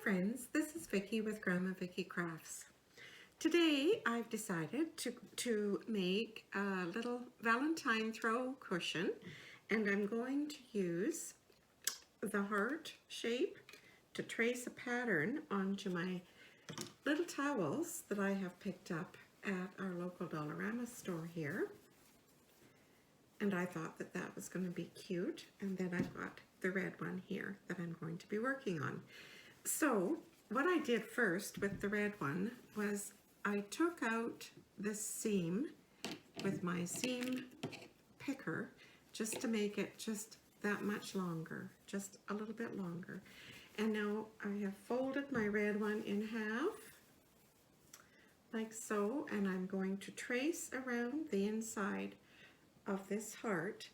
friends, this is Vicki with Grandma Vicki Crafts. Today I've decided to make a little Valentine throw cushion, and I'm going to use the heart shape to trace a pattern onto my little towels that I have picked up at our local Dollarama store here. And I thought that that was going to be cute, and then I've got the red one here that I'm going to be working on. So what I did first with the red one was I took out this seam with my seam picker just to make it just that much longer, just a little bit longer. And now I have folded my red one in half like so, and I'm going to trace around the inside of this heart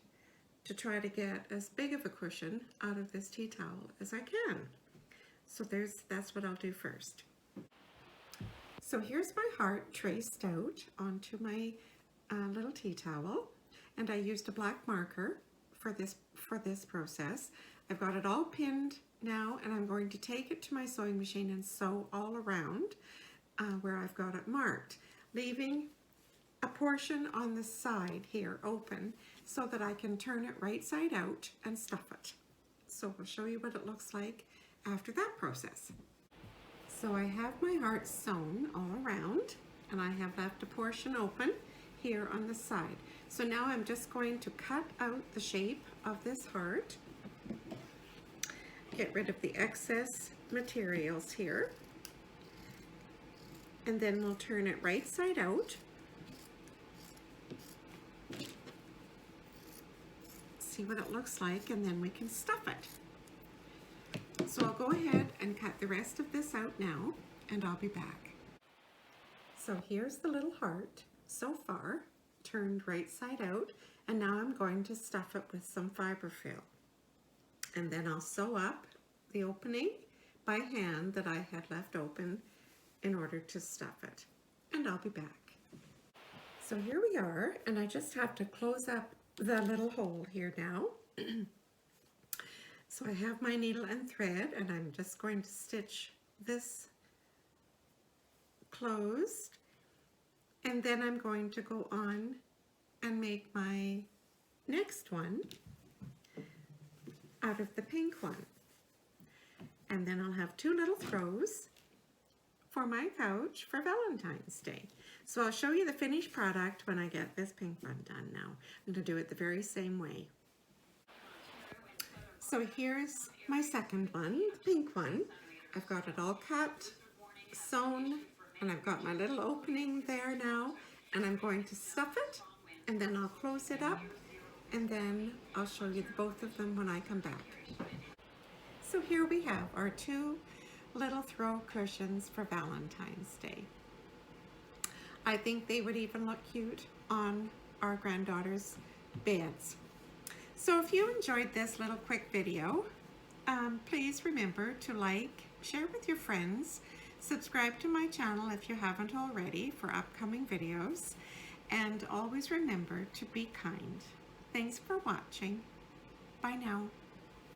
to try to get as big of a cushion out of this tea towel as I can. So that's what I'll do first. So here's my heart traced out onto my little tea towel, and I used a black marker for this process. I've got it all pinned now, and I'm going to take it to my sewing machine and sew all around where I've got it marked, leaving a portion on the side here open so that I can turn it right side out and stuff it. So I'll show you what it looks like after that process. So I have my heart sewn all around, and I have left a portion open here on the side. So now I'm just going to cut out the shape of this heart, get rid of the excess materials here, and then we'll turn it right side out. See what it looks like, and then we can stuff it. So I'll go ahead and cut the rest of this out now, and I'll be back. So here's the little heart so far, turned right side out, and now I'm going to stuff it with some fiberfill. And then I'll sew up the opening by hand that I had left open in order to stuff it. And I'll be back. So here we are, and I just have to close up the little hole here now. So I have my needle and thread, and I'm just going to stitch this closed, and then I'm going to go on and make my next one out of the pink one. And then I'll have two little throws for my couch for Valentine's Day. So I'll show you the finished product when I get this pink one done now. I'm going to do it the very same way. So here's my second one, the pink one. I've got it all cut, sewn, and I've got my little opening there now, and I'm going to stuff it, and then I'll close it up, and then I'll show you both of them when I come back. So here we have our two little throw cushions for Valentine's Day. I think they would even look cute on our granddaughter's beds. So if you enjoyed this little quick video, please remember to like, share with your friends, subscribe to my channel if you haven't already for upcoming videos, and always remember to be kind. Thanks for watching. Bye now.